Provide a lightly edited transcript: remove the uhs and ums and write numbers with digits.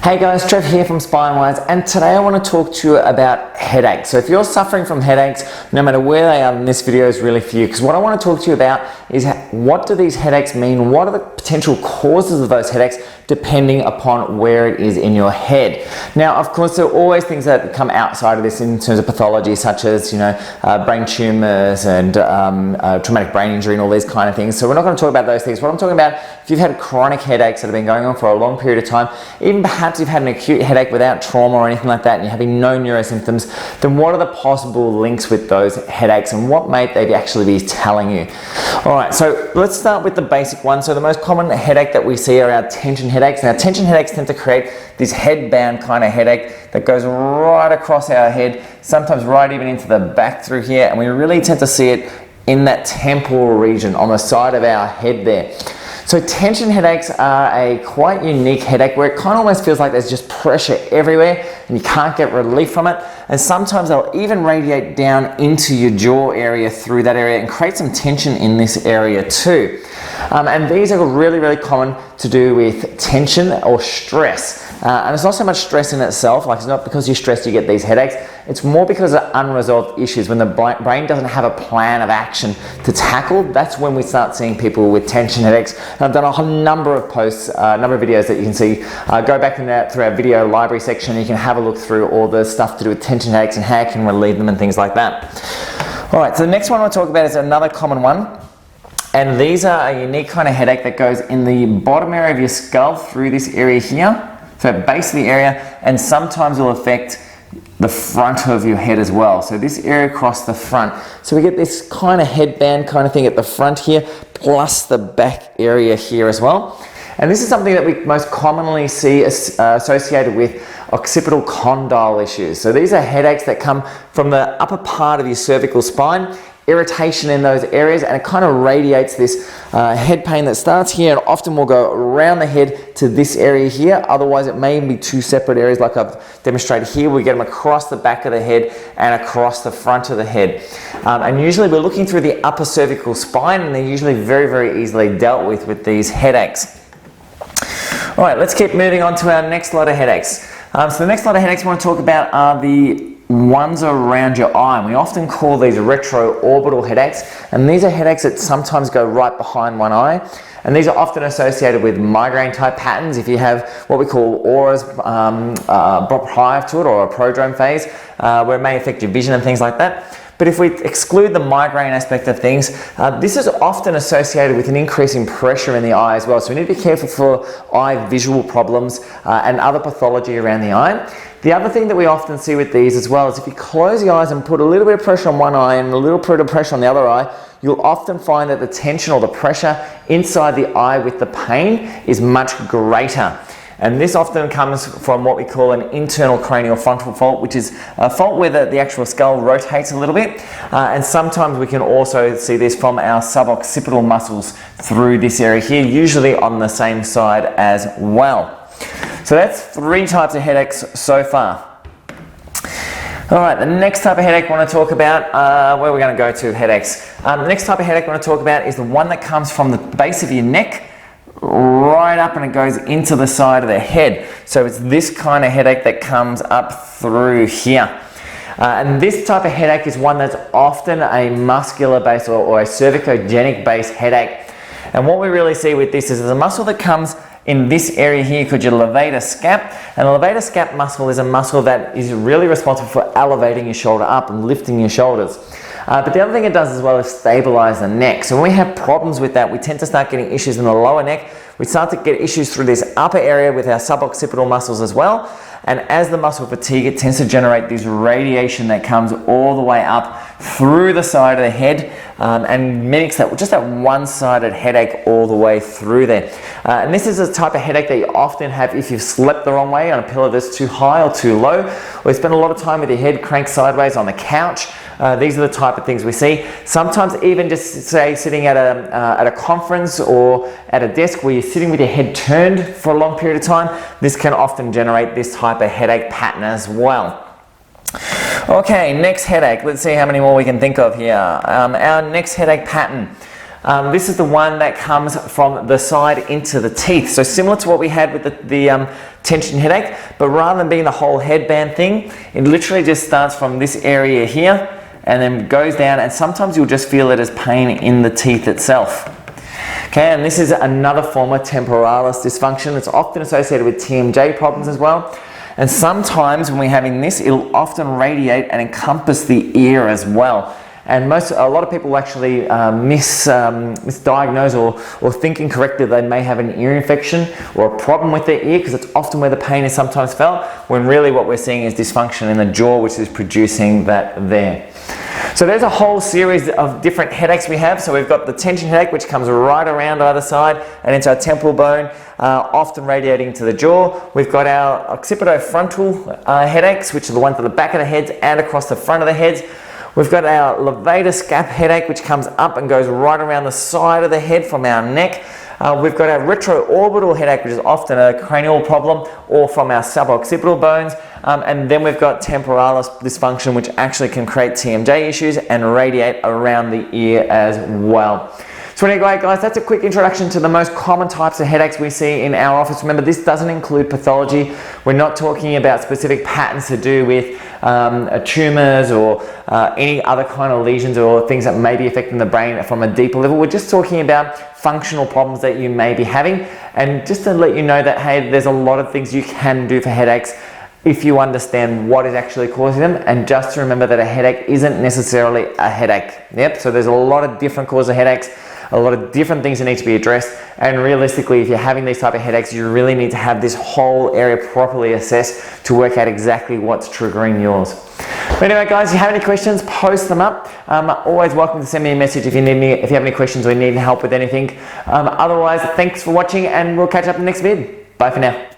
Hey guys, Trev here from SpineWise, and today I want to talk to you about headaches. So if you're suffering from headaches, no matter where they are, then this video is really for you, because what I want to talk to you about is what do these headaches mean, what are the potential causes of those headaches depending upon where it is in your head. Now, of course, there are always things that come outside of this in terms of pathology, such as, brain tumors and traumatic brain injury and all these kind of things. So we're not going to talk about those things. What I'm talking about, if you've had chronic headaches that have been going on for a long period of time, even perhaps you've had an acute headache without trauma or anything like that, and you're having no neuro symptoms, then what are the possible links with those headaches and what may they actually be telling you? All right, so let's start with the basic one. So the most common headache that we see are our tension headaches. Now, tension headaches tend to create this headband kind of headache that goes right across our head, sometimes right even into the back through here, and we really tend to see it in that temporal region on the side of our head there. So tension headaches are a quite unique headache where it kind of almost feels like there's just pressure everywhere and you can't get relief from it. And sometimes they'll even radiate down into your jaw area through that area and create some tension in this area too. And these are really, really common to do with tension or stress. And it's not so much stress in itself, like it's not because you're stressed you get these headaches, it's more because of unresolved issues. When the brain doesn't have a plan of action to tackle, that's when we start seeing people with tension headaches. And I've done a whole number of posts, a number of videos that you can see. Go back through our video library section, you can have a look through all the stuff to do with tension headaches and how you can relieve them and things like that. All right, so the next one I'll talk about is another common one. And these are a unique kind of headache that goes in the bottom area of your skull through this area here. So base of the area, and sometimes will affect the front of your head as well. So this area across the front. So we get this kind of headband kind of thing at the front here, plus the back area here as well. And this is something that we most commonly see associated with occipital condyle issues. So these are headaches that come from the upper part of your cervical spine, irritation in those areas, and it kind of radiates this head pain that starts here and often will go around the head to this area here. Otherwise it may be two separate areas like I've demonstrated here. We get them across the back of the head and across the front of the head. And usually we're looking through the upper cervical spine, and they're usually very, very easily dealt with these headaches. All right, let's keep moving on to our next lot of headaches. So the next lot of headaches I want to talk about are the ones around your eye. And we often call these retroorbital headaches, and these are headaches that sometimes go right behind one eye. And these are often associated with migraine type patterns. If you have what we call auras prior to it, or a prodrome phase, where it may affect your vision and things like that. But if we exclude the migraine aspect of things, this is often associated with an increase in pressure in the eye as well. So we need to be careful for eye visual problems and other pathology around the eye. The other thing that we often see with these as well is if you close the eyes and put a little bit of pressure on one eye and a little bit of pressure on the other eye, you'll often find that the tension or the pressure inside the eye with the pain is much greater. And this often comes from what we call an internal cranial frontal fault, which is a fault where the actual skull rotates a little bit. And sometimes we can also see this from our suboccipital muscles through this area here, usually on the same side as well. So that's 3 types of headaches so far. All right, the next type of headache I want to talk about, where we're going to go to headaches. The next type of headache I want to talk about is the one that comes from the base of your neck right up and it goes into the side of the head. So it's this kind of headache that comes up through here. And this type of headache is one that's often a muscular based or a cervicogenic based headache. And what we really see with this is there's a muscle that comes in this area here called your levator scap, and the levator scap muscle is a muscle that is really responsible for elevating your shoulder up and lifting your shoulders. But the other thing it does as well is stabilize the neck. So when we have problems with that, we tend to start getting issues in the lower neck. We start to get issues through this upper area with our suboccipital muscles as well. And as the muscle fatigue, it tends to generate this radiation that comes all the way up through the side of the head and mimics that, just that one-sided headache all the way through there. And this is a type of headache that you often have if you've slept the wrong way on a pillow that's too high or too low, or you spend a lot of time with your head cranked sideways on the couch. These are the type of things we see. Sometimes even just say sitting at a conference or at a desk where you're sitting with your head turned for a long period of time, this can often generate this type of headache pattern as well. Okay, next headache. Let's see how many more we can think of here. Our next headache pattern This is the one that comes from the side into the teeth. So similar to what we had with the tension headache, but rather than being the whole headband thing, it literally just starts from this area here and then goes down, and sometimes you'll just feel it as pain in the teeth itself. Okay, and this is another form of temporalis dysfunction. It's often associated with TMJ problems as well. And sometimes when we're having this, it'll often radiate and encompass the ear as well. And a lot of people actually misdiagnose or think incorrectly they may have an ear infection or a problem with their ear, because it's often where the pain is sometimes felt, when really what we're seeing is dysfunction in the jaw, which is producing that there. So there's a whole series of different headaches we have. So we've got the tension headache, which comes right around either side and into our temporal bone, often radiating to the jaw. We've got our occipitofrontal headaches, which are the ones at the back of the heads and across the front of the heads. We've got our levator scap headache, which comes up and goes right around the side of the head from our neck. We've got our retroorbital headache, which is often a cranial problem, or from our suboccipital bones. And then we've got temporalis dysfunction, which actually can create TMJ issues and radiate around the ear as well. So anyway, guys, that's a quick introduction to the most common types of headaches we see in our office. Remember, this doesn't include pathology. We're not talking about specific patterns to do with tumors or any other kind of lesions or things that may be affecting the brain from a deeper level. We're just talking about functional problems that you may be having. And just to let you know that, hey, there's a lot of things you can do for headaches if you understand what is actually causing them. And just to remember that a headache isn't necessarily a headache. Yep, so there's a lot of different causes of headaches, a lot of different things that need to be addressed, and realistically, if you're having these type of headaches, you really need to have this whole area properly assessed to work out exactly what's triggering yours. But anyway, guys, if you have any questions, post them up. Always welcome to send me a message if you need me, if you have any questions or you need help with anything. Otherwise, thanks for watching, and we'll catch up in the next vid. Bye for now.